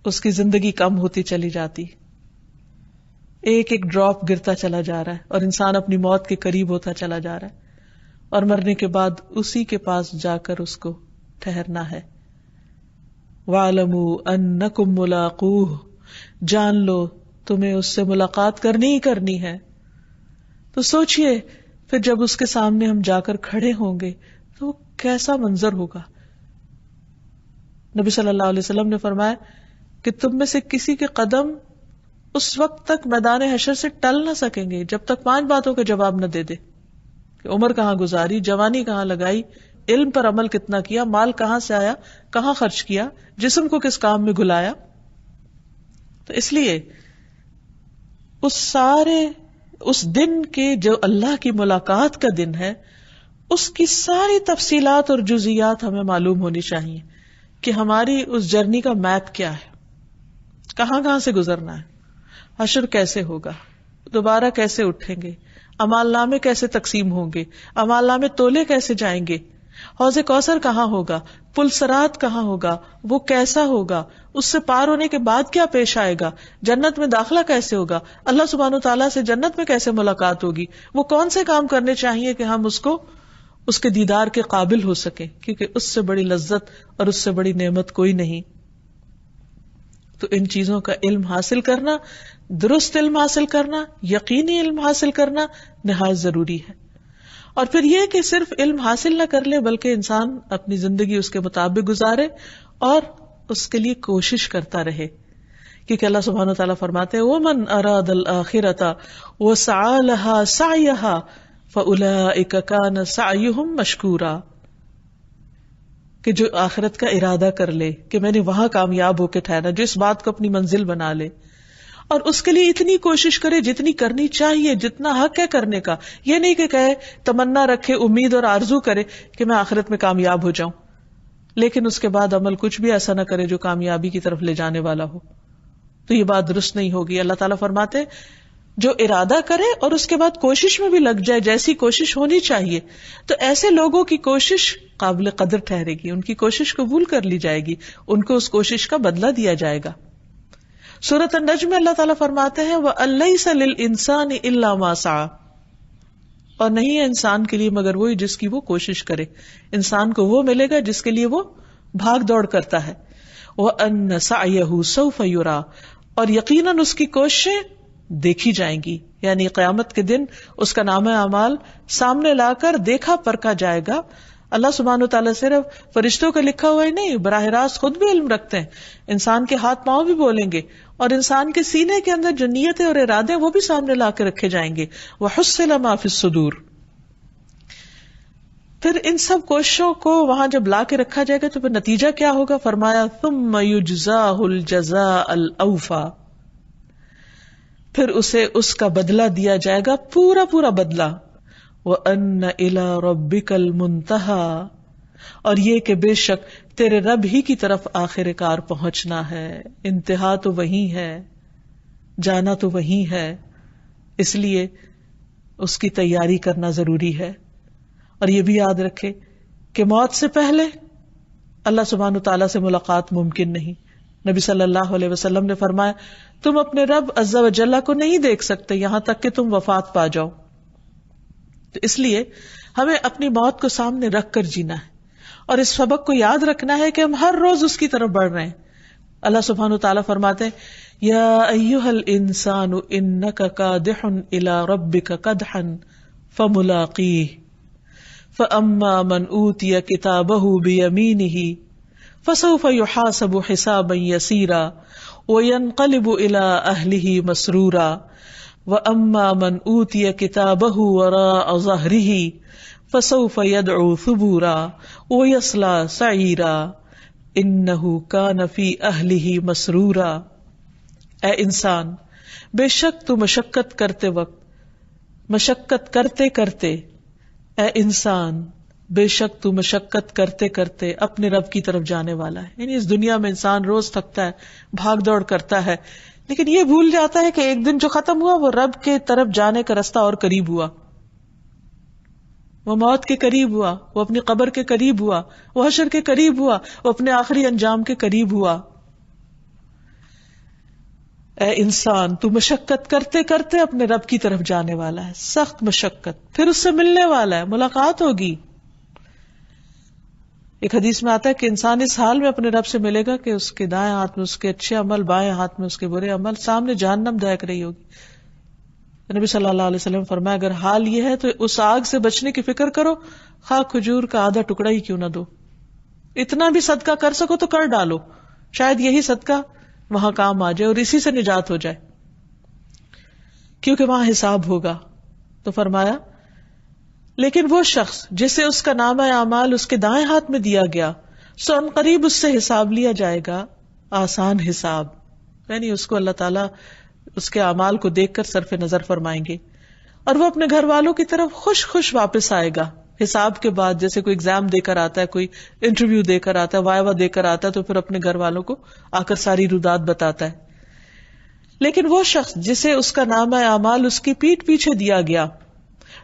اس کی زندگی کم ہوتی چلی جاتی، ایک ایک ڈراپ گرتا چلا جا رہا ہے اور انسان اپنی موت کے قریب ہوتا چلا جا رہا ہے، اور مرنے کے بعد اسی کے پاس جا کر اس کو ٹھہرنا ہے. وَاعْلَمُوا أَنَّكُمْ مُلَاقُوهُ، جان لو تمہیں اس سے ملاقات کرنی ہی کرنی ہے. تو سوچئے پھر جب اس کے سامنے ہم جا کر کھڑے ہوں گے تو کیسا منظر ہوگا. نبی صلی اللہ علیہ وسلم نے فرمایا کہ تم میں سے کسی کے قدم اس وقت تک میدان حشر سے ٹل نہ سکیں گے جب تک 5 باتوں کا جواب نہ دے دے کہ عمر کہاں گزاری، جوانی کہاں لگائی، علم پر عمل کتنا کیا، مال کہاں سے آیا، کہاں خرچ کیا، جسم کو کس کام میں گلایا. تو اس لیے اس دن کے جو اللہ کی ملاقات کا دن ہے، اس کی ساری تفصیلات اور جزیات ہمیں معلوم ہونی چاہیے کہ ہماری اس جرنی کا میپ کیا ہے، کہاں کہاں سے گزرنا ہے، حشر کیسے ہوگا، دوبارہ کیسے اٹھیں گے، اعمال نامے کیسے تقسیم ہوں گے، اعمال نامے تولے کیسے جائیں گے، حوض کوثر کہاں ہوگا، پل صراط کہاں ہوگا، وہ کیسا ہوگا، اس سے پار ہونے کے بعد کیا پیش آئے گا، جنت میں داخلہ کیسے ہوگا، اللہ سبحانہ تعالیٰ سے جنت میں کیسے ملاقات ہوگی، وہ کون سے کام کرنے چاہیے کہ ہم اس کے دیدار کے قابل ہو سکیں، کیونکہ اس سے بڑی لذت اور اس سے بڑی نعمت کوئی نہیں. تو ان چیزوں کا علم حاصل کرنا، درست علم حاصل کرنا، یقینی علم حاصل کرنا نہایت ضروری ہے. اور پھر یہ کہ صرف علم حاصل نہ کر لے بلکہ انسان اپنی زندگی اس کے مطابق گزارے اور اس کے لیے کوشش کرتا رہے، کیونکہ اللہ سبحانہ وتعالیٰ فرماتے ہیں وَمَنْ أَرَادَ الْآخِرَةَ وَسَعَى لَهَا سَعْيَهَا فَأُولَئِكَ كَانَ سَعْيُهُمْ مَشْكُورًا، کہ جو آخرت کا ارادہ کر لے کہ میں نے وہاں کامیاب ہو کے ٹھہرنا، جو اس بات کو اپنی منزل بنا لے اور اس کے لیے اتنی کوشش کرے جتنی کرنی چاہیے، جتنا حق ہے کرنے کا. یہ نہیں کہ کہے تمنا رکھے، امید اور آرزو کرے کہ میں آخرت میں کامیاب ہو جاؤں، لیکن اس کے بعد عمل کچھ بھی ایسا نہ کرے جو کامیابی کی طرف لے جانے والا ہو، تو یہ بات درست نہیں ہوگی. اللہ تعالیٰ فرماتے جو ارادہ کرے اور اس کے بعد کوشش میں بھی لگ جائے جیسی کوشش ہونی چاہیے، تو ایسے لوگوں کی کوشش قابل قدر ٹھہرے گی، ان کی کوشش قبول کر لی جائے گی، ان کو اس کوشش کا بدلہ دیا جائے گا. سورۃ النجم میں اللہ تعالیٰ فرماتے ہیں وَأَلَّيْسَ لِلْإِنسَانِ إِلَّا مَا سَعَى، اور نہیں ہے انسان کے لیے مگر وہی جس کی وہ کوشش کرے. انسان کو وہ ملے گا جس کے لیے وہ بھاگ دوڑ کرتا ہے. وَأَنَّ سَعْيَهُ سَوْفَ يُرَى، اور یقیناً اس کی کوششیں دیکھی جائیں گی، یعنی قیامت کے دن اس کا نامہ اعمال سامنے لا کر دیکھا پرکھا جائے گا. اللہ سبحانہ تعالیٰ صرف فرشتوں کا لکھا ہوا ہی نہیں، براہ راست خود بھی علم رکھتے ہیں. انسان کے ہاتھ پاؤں بھی بولیں گے اور انسان کے سینے کے اندر جو نیتیں اور ارادے وہ بھی سامنے لا کے رکھے جائیں گے. وَحُصِّلَ مَا فِي الصُّدُورِ، پھر ان سب کوششوں کو وہاں جب لا کے رکھا جائے گا تو پھر نتیجہ کیا ہوگا؟ فرمایا ثُمَّ يُجْزَاهُ الْجَزَاءَ الْأَوْفَى، پھر اسے اس کا بدلہ دیا جائے گا، پورا پورا بدلہ. وَأَنَّ إِلَىٰ رَبِّكَ الْمُنْتَهَىٰ، اور یہ کہ بے شک تیرے رب ہی کی طرف آخر کار پہنچنا ہے، انتہا تو وہی ہے، جانا تو وہی ہے. اس لیے اس کی تیاری کرنا ضروری ہے. اور یہ بھی یاد رکھے کہ موت سے پہلے اللہ سبحانہ تعالیٰ سے ملاقات ممکن نہیں، نبی صلی اللہ علیہ وسلم نے فرمایا تم اپنے رب عز و جل کو نہیں دیکھ سکتے یہاں تک کہ تم وفات پا جاؤ. تو اس لیے ہمیں اپنی موت کو سامنے رکھ کر جینا ہے اور اس سبق کو یاد رکھنا ہے کہ ہم ہر روز اس کی طرف بڑھ رہے ہیں. اللہ سبحانہ وتعالیٰ فرماتے ہیں یا ایھا الانسان انک کادح الی ربک کدحا فملاقیہ فاما من اوتی کتابہ بیمینہ فسوف یحاسب حسابا یسیرا وینقلب الی اہلہ مسرورا واما من اوتی کتابہ وراء ظہرہ فسوف يدعو ثبورا ويصلى سعيرا انه كان في اهله مسرورا. اے انسان بے شک تو مشقت کرتے اے انسان بے شک تو مشقت کرتے کرتے اپنے رب کی طرف جانے والا ہے. یعنی اس دنیا میں انسان روز تھکتا ہے، بھاگ دوڑ کرتا ہے، لیکن یہ بھول جاتا ہے کہ ایک دن جو ختم ہوا وہ رب کے طرف جانے کا راستہ اور قریب ہوا، وہ موت کے قریب ہوا، وہ اپنی قبر کے قریب ہوا، وہ حشر کے قریب ہوا، وہ اپنے آخری انجام کے قریب ہوا. اے انسان تو مشقت کرتے کرتے اپنے رب کی طرف جانے والا ہے، سخت مشقت، پھر اس سے ملنے والا ہے، ملاقات ہوگی. ایک حدیث میں آتا ہے کہ انسان اس حال میں اپنے رب سے ملے گا کہ اس کے دائیں ہاتھ میں اس کے اچھے عمل، بائیں ہاتھ میں اس کے برے عمل، سامنے جہنم دہک رہی ہوگی. نبی صلی اللہ علیہ وسلم فرمایا اگر حال یہ ہے تو اس آگ سے بچنے کی فکر کرو، خواہ کھجور کا آدھا ٹکڑا ہی کیوں نہ دو، اتنا بھی صدقہ کر سکو تو کر ڈالو، شاید یہی صدقہ وہاں کام آ جائے اور اسی سے نجات ہو جائے، کیونکہ وہاں حساب ہوگا. تو فرمایا لیکن وہ شخص جسے اس کا نامہ اعمال اس کے دائیں ہاتھ میں دیا گیا سو ان قریب اس سے حساب لیا جائے گا، آسان حساب، یعنی اس کو اللہ تعالیٰ اس کے اعمال کو دیکھ کر صرف نظر فرمائیں گے اور وہ اپنے گھر والوں کی طرف خوش خوش واپس آئے گا. حساب کے بعد جیسے کوئی ایگزام دے کر آتا ہے، کوئی انٹرویو دے کر آتا ہے، وائوا دے کر آتا ہے، تو پھر اپنے گھر والوں کو آ کر ساری رودات بتاتا ہے. لیکن وہ شخص جسے اس کا نامہ اعمال اس کی پیٹھ پیچھے دیا گیا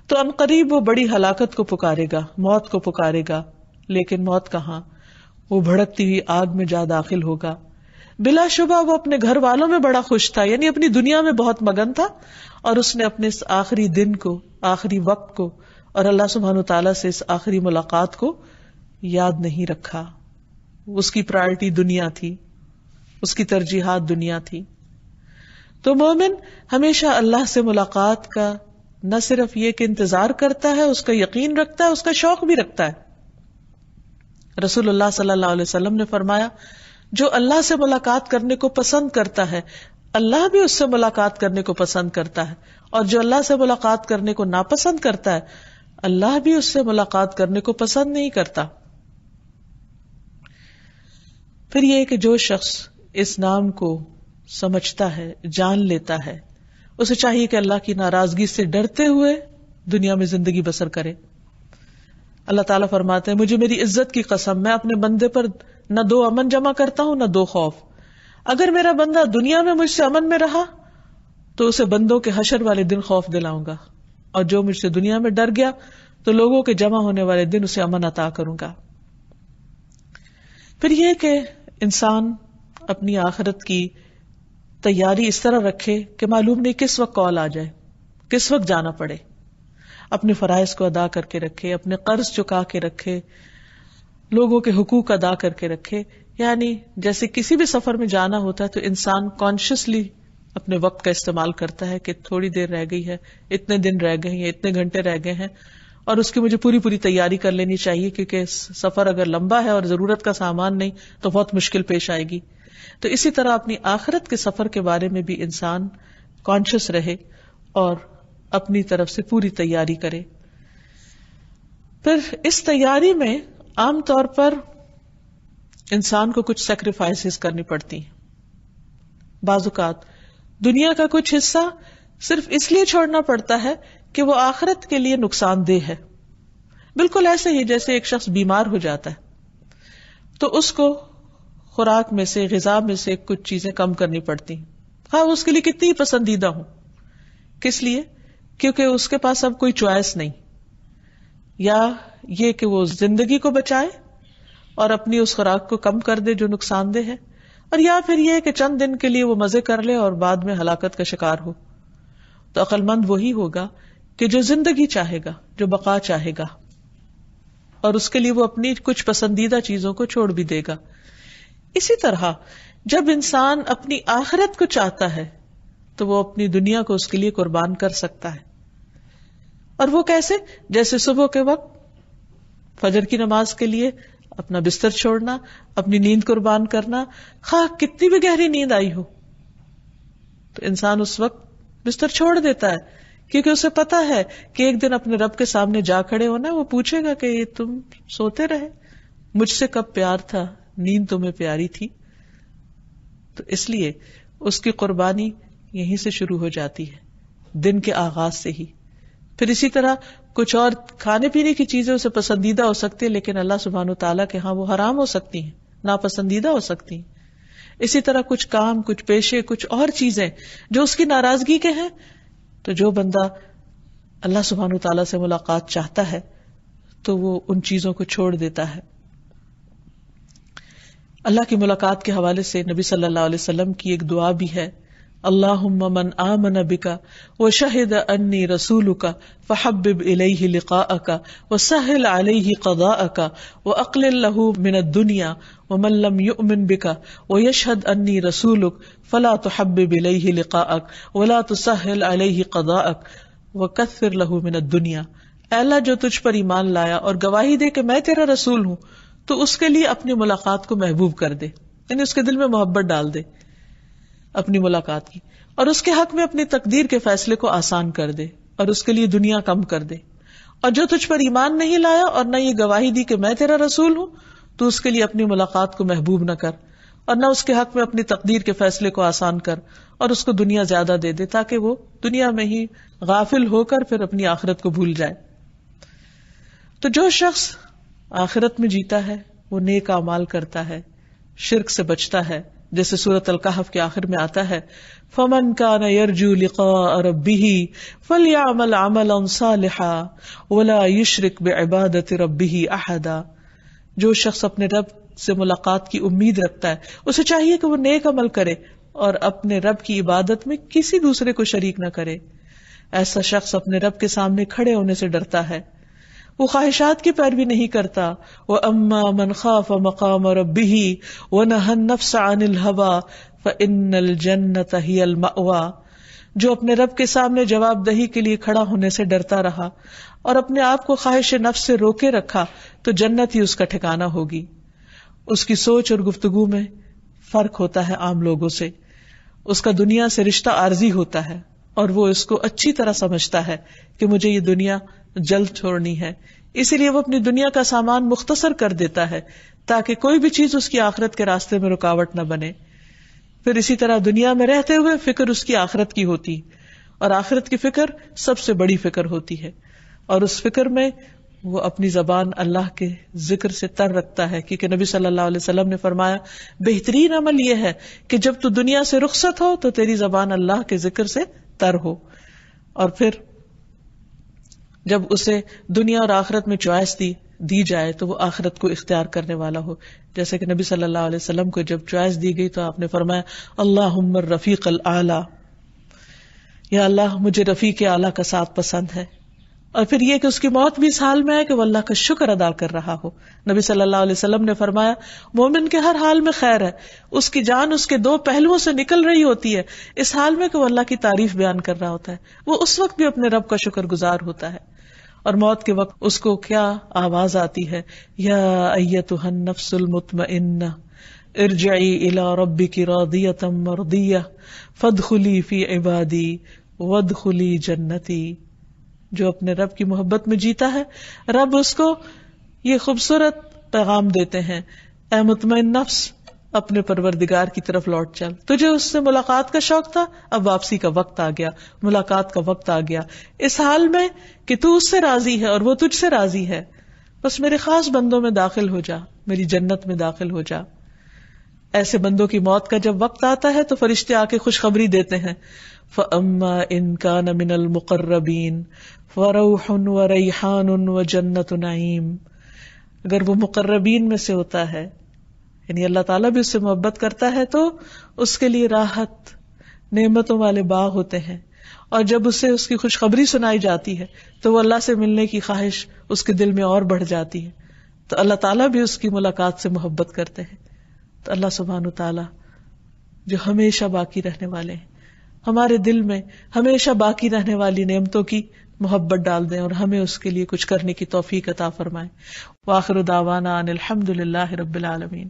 تو ان قریب وہ بڑی ہلاکت کو پکارے گا، موت کو پکارے گا. لیکن موت کہاں، وہ بھڑکتی ہوئی آگ میں جا داخل ہوگا. بلا شبہ وہ اپنے گھر والوں میں بڑا خوش تھا، یعنی اپنی دنیا میں بہت مگن تھا، اور اس نے اپنے اس آخری دن کو، آخری وقت کو اور اللہ سبحانہ وتعالیٰ سے اس آخری ملاقات کو یاد نہیں رکھا. اس کی پرائرٹی دنیا تھی، اس کی ترجیحات دنیا تھی. تو مومن ہمیشہ اللہ سے ملاقات کا نہ صرف یہ کہ انتظار کرتا ہے، اس کا یقین رکھتا ہے، اس کا شوق بھی رکھتا ہے. رسول اللہ صلی اللہ علیہ وسلم نے فرمایا جو اللہ سے ملاقات کرنے کو پسند کرتا ہے اللہ بھی اس سے ملاقات کرنے کو پسند کرتا ہے، اور جو اللہ سے ملاقات کرنے کو ناپسند کرتا ہے اللہ بھی اس سے ملاقات کرنے کو پسند نہیں کرتا. پھر یہ کہ جو شخص اس نام کو سمجھتا ہے، جان لیتا ہے، اسے چاہیے کہ اللہ کی ناراضگی سے ڈرتے ہوئے دنیا میں زندگی بسر کرے. اللہ تعالیٰ فرماتے ہیں مجھے میری عزت کی قسم میں اپنے بندے پر نہ دو امن جمع کرتا ہوں نہ دو خوف. اگر میرا بندہ دنیا میں مجھ سے امن میں رہا تو اسے بندوں کے حشر والے دن خوف دلاؤں گا، اور جو مجھ سے دنیا میں ڈر گیا تو لوگوں کے جمع ہونے والے دن اسے امن عطا کروں گا. پھر یہ کہ انسان اپنی آخرت کی تیاری اس طرح رکھے کہ معلوم نہیں کس وقت کال آ جائے، کس وقت جانا پڑے. اپنے فرائض کو ادا کر کے رکھے، اپنے قرض چکا کے رکھے، لوگوں کے حقوق ادا کر کے رکھے. یعنی جیسے کسی بھی سفر میں جانا ہوتا ہے تو انسان کانشیسلی اپنے وقت کا استعمال کرتا ہے کہ تھوڑی دیر رہ گئی ہے، اتنے دن رہ گئے ہیں، اتنے گھنٹے رہ گئے ہیں، اور اس کی مجھے پوری تیاری کر لینی چاہیے، کیونکہ سفر اگر لمبا ہے اور ضرورت کا سامان نہیں تو بہت مشکل پیش آئے گی. تو اسی طرح اپنی آخرت کے سفر کے بارے میں بھی انسان کانشیس رہے اور اپنی طرف سے پوری تیاری کرے. پھر اس تیاری میں عام طور پر انسان کو کچھ سیکریفائسز کرنی پڑتی ہیں. بعض اوقات دنیا کا کچھ حصہ صرف اس لیے چھوڑنا پڑتا ہے کہ وہ آخرت کے لیے نقصان دہ ہے. بالکل ایسے ہی جیسے ایک شخص بیمار ہو جاتا ہے تو اس کو خوراک میں سے، غذا میں سے کچھ چیزیں کم کرنی پڑتی ہیں، ہاں اس کے لیے کتنی پسندیدہ ہوں. کس لیے؟ کیونکہ اس کے پاس اب کوئی چوائس نہیں، یا یہ کہ وہ زندگی کو بچائے اور اپنی اس خوراک کو کم کر دے جو نقصان دہ ہے. اور یا پھر یہ کہ چند دن کے لیے وہ مزے کر لے اور بعد میں ہلاکت کا شکار ہو. تو عقل مند وہی ہوگا کہ جو زندگی چاہے گا، جو بقا چاہے گا، اور اس کے لیے وہ اپنی کچھ پسندیدہ چیزوں کو چھوڑ بھی دے گا. اسی طرح جب انسان اپنی آخرت کو چاہتا ہے تو وہ اپنی دنیا کو اس کے لیے قربان کر سکتا ہے. اور وہ کیسے؟ جیسے صبح کے وقت فجر کی نماز کے لیے اپنا بستر چھوڑنا، اپنی نیند قربان کرنا، خواہ کتنی بھی گہری نیند آئی ہو تو انسان اس وقت بستر چھوڑ دیتا ہے، کیونکہ اسے پتا ہے کہ ایک دن اپنے رب کے سامنے جا کھڑے ہونا، وہ پوچھے گا کہ یہ تم سوتے رہے، مجھ سے کب پیار تھا، نیند تمہیں پیاری تھی. تو اس لیے اس کی قربانی یہیں سے شروع ہو جاتی ہے، دن کے آغاز سے ہی. پھر اسی طرح کچھ اور کھانے پینے کی چیزیں اسے پسندیدہ ہو سکتی ہیں، لیکن اللہ سبحانہ وتعالیٰ کے ہاں وہ حرام ہو سکتی ہیں، ناپسندیدہ ہو سکتی ہیں. اسی طرح کچھ کام، کچھ پیشے، کچھ اور چیزیں جو اس کی ناراضگی کے ہیں، تو جو بندہ اللہ سبحانہ وتعالیٰ سے ملاقات چاہتا ہے تو وہ ان چیزوں کو چھوڑ دیتا ہے. اللہ کی ملاقات کے حوالے سے نبی صلی اللہ علیہ وسلم کی ایک دعا بھی ہے، اللہم من آمن بک وشہد انی رسولک فحبب الیہ لقاءک وسہل علیہ قضاءک واقلل لہ من الدنیا ومن لم یؤمن بک ویشہد انی رسولک فلا تحبب الیہ لقاءک ولا تسہل علیہ قضاءک وکثر لہ من الدنیا. اے اللہ، جو تجھ پر ایمان لایا اور گواہی دے کہ میں تیرا رسول ہوں، تو اس کے لیے اپنی ملاقات کو محبوب کر دے، یعنی اس کے دل میں محبت ڈال دے اپنی ملاقات کی، اور اس کے حق میں اپنی تقدیر کے فیصلے کو آسان کر دے اور اس کے لیے دنیا کم کر دے. اور جو تجھ پر ایمان نہیں لایا اور نہ یہ گواہی دی کہ میں تیرا رسول ہوں، تو اس کے لیے اپنی ملاقات کو محبوب نہ کر اور نہ اس کے حق میں اپنی تقدیر کے فیصلے کو آسان کر، اور اس کو دنیا زیادہ دے دے تاکہ وہ دنیا میں ہی غافل ہو کر پھر اپنی آخرت کو بھول جائے. تو جو شخص آخرت میں جیتا ہے وہ نیک اعمال کرتا ہے، شرک سے بچتا ہے، جیسے سورۃ الکہف کے آخر میں آتا ہے فَمَنْ كَانَ يَرْجُو لِقَاءَ رَبِّهِ فَلْيَعْمَلْ عَمَلًا صَالِحًا وَلَا يُشْرِكْ بِعِبَادَةِ رَبِّهِ أَحَدًا. جو شخص اپنے رب سے ملاقات کی امید رکھتا ہے، اسے چاہیے کہ وہ نیک عمل کرے اور اپنے رب کی عبادت میں کسی دوسرے کو شریک نہ کرے. ایسا شخص اپنے رب کے سامنے کھڑے ہونے سے ڈرتا ہے، وہ خواہشات کی پیروی نہیں کرتا. وَأَمَّا مَنْ خَافَ مَقَامَ رَبِّهِ وَنَهَى النَّفْسَ عَنِ الْهَوَىٰ فَإِنَّ الْجَنَّةَ هِيَ الْمَأْوَىٰ. جو اپنے رب کے سامنے جواب دہی کے لیے کھڑا ہونے سے ڈرتا رہا اور اپنے آپ کو خواہش نفس سے روکے رکھا تو جنت ہی اس کا ٹھکانہ ہوگی. اس کی سوچ اور گفتگو میں فرق ہوتا ہے عام لوگوں سے. اس کا دنیا سے رشتہ عارضی ہوتا ہے اور وہ اس کو اچھی طرح سمجھتا ہے کہ مجھے یہ دنیا جلد چھوڑنی ہے، اسی لیے وہ اپنی دنیا کا سامان مختصر کر دیتا ہے تاکہ کوئی بھی چیز اس کی آخرت کے راستے میں رکاوٹ نہ بنے. پھر اسی طرح دنیا میں رہتے ہوئے فکر اس کی آخرت کی ہوتی، اور آخرت کی فکر سب سے بڑی فکر ہوتی ہے، اور اس فکر میں وہ اپنی زبان اللہ کے ذکر سے تر رکھتا ہے، کیونکہ نبی صلی اللہ علیہ وسلم نے فرمایا بہترین عمل یہ ہے کہ جب تو دنیا سے رخصت ہو تو تیری زبان اللہ کے ذکر سے تر ہو. اور پھر جب اسے دنیا اور آخرت میں چوائس دی جائے تو وہ آخرت کو اختیار کرنے والا ہو. جیسے کہ نبی صلی اللہ علیہ وسلم کو جب چوائس دی گئی تو آپ نے فرمایا اللہم الرفیق الاعلی، یا اللہ مجھے رفیق اعلیٰ کا ساتھ پسند ہے. اور پھر یہ کہ اس کی موت بھی اس حال میں ہے کہ وہ اللہ کا شکر ادا کر رہا ہو. نبی صلی اللہ علیہ وسلم نے فرمایا مومن کے ہر حال میں خیر ہے، اس کی جان اس کے دو پہلوؤں سے نکل رہی ہوتی ہے، اس حال میں کہ وہ اللہ کی تعریف بیان کر رہا ہوتا ہے، وہ اس وقت بھی اپنے رب کا شکر گزار ہوتا ہے. اور موت کے وقت اس کو کیا آواز آتی ہے، یا ایتھا النفس المطمئنہ ارجعی الی ربک راضیۃ مرضیہ فادخلی فی عبادی وادخلی جنتی. جو اپنے رب کی محبت میں جیتا ہے، رب اس کو یہ خوبصورت پیغام دیتے ہیں، اے مطمئن نفس اپنے پروردگار کی طرف لوٹ چل. تجھے اس سے ملاقات کا شوق تھا، اب واپسی کا وقت آ گیا، ملاقات کا وقت آ گیا، اس حال میں کہ تو اس سے راضی ہے اور وہ تجھ سے راضی ہے، بس میرے خاص بندوں میں داخل ہو جا، میری جنت میں داخل ہو جا. ایسے بندوں کی موت کا جب وقت آتا ہے تو فرشتے آ کے خوشخبری دیتے ہیں، فَأَمَّا إِن كَانَ مِنَ الْمُقَرَّبِينَ فَرَوْحٌ وَرَيْحَانٌ وَجَنَّتُ نَعِيمٍ. اگر وہ مقربین میں سے ہوتا ہے یعنی اللہ تعالیٰ بھی اس سے محبت کرتا ہے تو اس کے لیے راحت نعمتوں والے باغ ہوتے ہیں، اور جب اسے اس کی خوشخبری سنائی جاتی ہے تو وہ اللہ سے ملنے کی خواہش اس کے دل میں اور بڑھ جاتی ہے، تو اللہ تعالیٰ بھی اس کی ملاقات سے محبت کرتے ہیں۔ تو اللہ سبحانہ وتعالیٰ جو ہمیشہ باقی رہنے والے ہیں، ہمارے دل میں ہمیشہ باقی رہنے والی نعمتوں کی محبت ڈال دیں اور ہمیں اس کے لیے کچھ کرنے کی توفیق عطا فرمائیں۔ وآخر دعوانا ان الحمد للہ رب العالمین۔